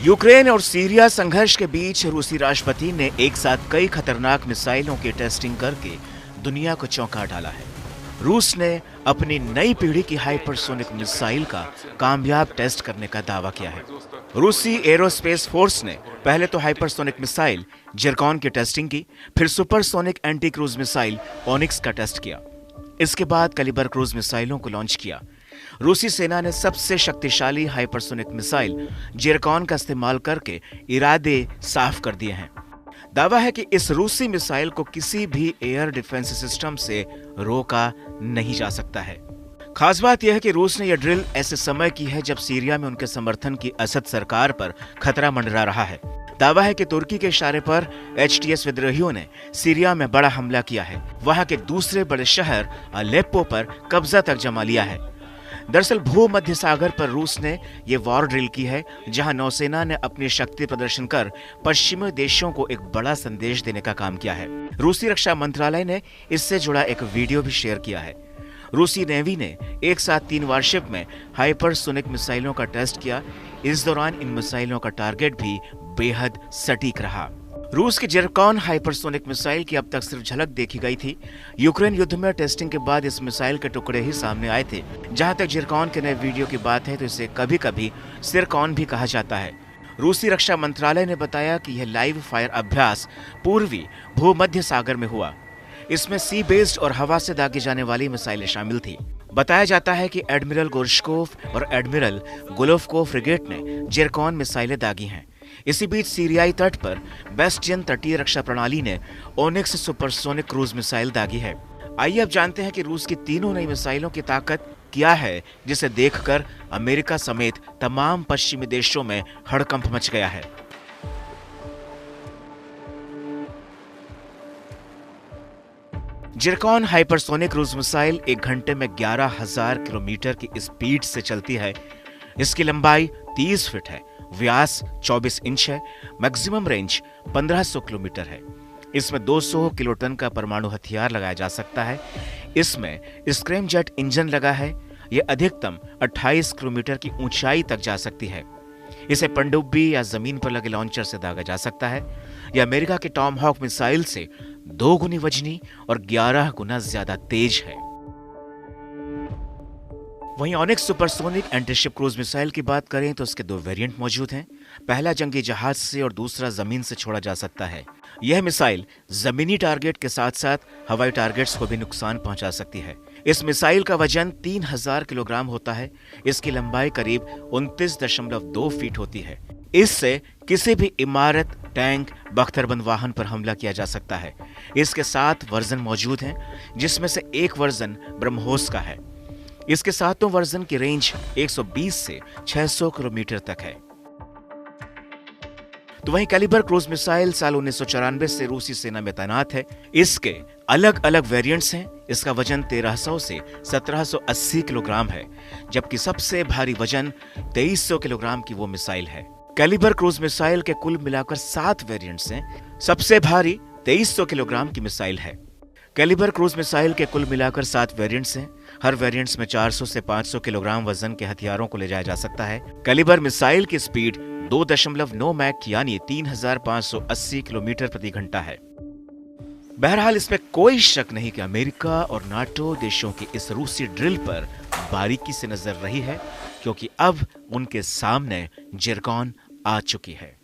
Ukraine और Syria संघर्ष के बीच रूसी राष्ट्रपति ने एक साथ कई खतरनाक मिसाइलों की टेस्टिंग करके दुनिया को चौंका डाला है। रूस ने अपनी नई पीढ़ी की हाइपरसोनिक मिसाइल का कामयाब टेस्ट करने का दावा किया है। रूसी एरोस्पेस फोर्स ने पहले तो हाइपरसोनिक मिसाइल जिरकॉन की टेस्टिंग की, फिर supersonic anti cruise missile onyx का टेस्ट किया। इसके बाद कैलिबर क्रूज मिसाइलों को लॉन्च किया। रूसी सेना ने सबसे शक्तिशाली हाइपरसोनिक मिसाइल जिरकॉन का इस्तेमाल करके इरादे साफ कर दिए हैं। दावा है कि इस रूसी मिसाइल को किसी भी एयर डिफेंस सिस्टम से रोका नहीं जा सकता है। खास बात यह है कि रूस ने यह ड्रिल ऐसे समय की है जब सीरिया में उनके समर्थन की असद सरकार पर खतरा मंडरा रहा है। दावा है कि तुर्की के इशारे पर HTS विद्रोहियों ने सीरिया में बड़ा हमला किया है। वहां के दूसरे बड़े शहर अलेप्पो पर कब्जा तक जमा लिया है। दरअसल भूमध्य सागर पर रूस ने यह वॉर ड्रिल की है, जहां नौसेना ने अपनी शक्ति प्रदर्शन कर पश्चिमी देशों को एक बड़ा संदेश देने का काम किया है। रूसी रक्षा मंत्रालय ने इससे जुड़ा एक वीडियो भी शेयर किया है। रूसी नेवी ने एक साथ 3 वारशिप में हाइपरसोनिक मिसाइलों का टेस्ट किया। इस दौरान इन मिसाइलों का टारगेट भी बेहद सटीक रहा। रूस की जिरकॉन हाइपरसोनिक मिसाइल की अब तक सिर्फ झलक देखी गई थी। यूक्रेन युद्ध में टेस्टिंग के बाद इस मिसाइल के टुकड़े ही सामने आए थे। जहां तक जिरकॉन के नए वीडियो की बात है तो इसे कभी कभी सिरकॉन भी कहा जाता है। रूसी रक्षा मंत्रालय ने बताया कि यह लाइव फायर अभ्यास पूर्वी भूमध्य सागर में हुआ। इसमें सी बेस्ड और हवा से दागी जाने वाली मिसाइलें शामिल थी। बताया जाता है कि एडमिरल गोर्शकोव और एडमिरल गुलोवकोव फ्रिगेट ने जिरकॉन मिसाइलें दागी हैं। इसी बीच सीरियाई तट पर बेस्टियन तटीय रक्षा प्रणाली ने ओनिक्स सुपरसोनिक क्रूज मिसाइल दागी है। आइए अब जानते हैं कि रूस की तीनों नई मिसाइलों की ताकत क्या है, जिसे देखकर अमेरिका समेत तमाम पश्चिमी देशों में हड़कंप मच गया है। जिरकॉन हाइपरसोनिक क्रूज मिसाइल 1 घंटे में 11,000 किलोमीटर की स्पीड से चलती है। इसकी लंबाई 30 फीट है, व्यास 24 इंच है, मैक्सिमम रेंज 1500 किलोमीटर है। इसमें 200 किलोटन का परमाणु हथियार लगाया जा सकता है। इसमें स्क्रैमजेट इंजन लगा है। यह अधिकतम 28 किलोमीटर की ऊंचाई तक जा सकती है। इसे पनडुब्बी या जमीन पर लगे लॉन्चर से दागा जा सकता है। यह अमेरिका के टॉमहॉक मिसाइल से 2 गुनी वजनी और 11 गुना ज्यादा तेज है। वहीं onyx supersonic antiship cruise missile की बात करें तो इसके 2 वेरिएंट मौजूद हैं। पहला जंगी जहाज से और दूसरा जमीन से छोड़ा जा सकता है। यह मिसाइल जमीनी टारगेट के साथ साथ हवाई टारगेट्स को भी नुकसान पहुंचा सकती है। इस मिसाइल का वजन 3000 किलोग्राम होता है। इसकी लंबाई करीब 29.2 फीट होती है। इससे किसी भी इमारत, टैंक, बख्तरबंद वाहन पर हमला किया जा सकता है। इसके 7 वर्जन मौजूद हैं, जिसमें से एक वर्जन ब्रह्मोस का है। इसके सातों वर्जन की रेंज 120 से 600 किलोमीटर तक है। तो वहीं कैलिबर क्रूज मिसाइल साल 1994 से रूसी सेना में तैनात है। इसके अलग अलग वेरिएंट्स हैं। इसका वजन 1300 से 1780 किलोग्राम है, जबकि सबसे भारी वजन 2300 किलोग्राम की वो मिसाइल है। कैलिबर क्रूज मिसाइल के कुल मिलाकर 7 वेरिएंट्स हैं। सबसे भारी 2300 किलोग्राम की मिसाइल है। कैलिबर क्रूज मिसाइल के कुल मिलाकर 7 वेरिएंट्स हैं। हर वेरिएंट्स में 400 से 500 किलोग्राम वजन के हथियारों को ले जाया जा सकता है। कैलिबर मिसाइल की स्पीड 2.9 मैक यानी 3580 किलोमीटर प्रति घंटा है। बहरहाल इसमें कोई शक नहीं कि अमेरिका और नाटो देशों की इस रूसी ड्रिल पर बारीकी से नजर रही है, क्योंकि अब उनके सामने जिरकॉन आ चुकी है।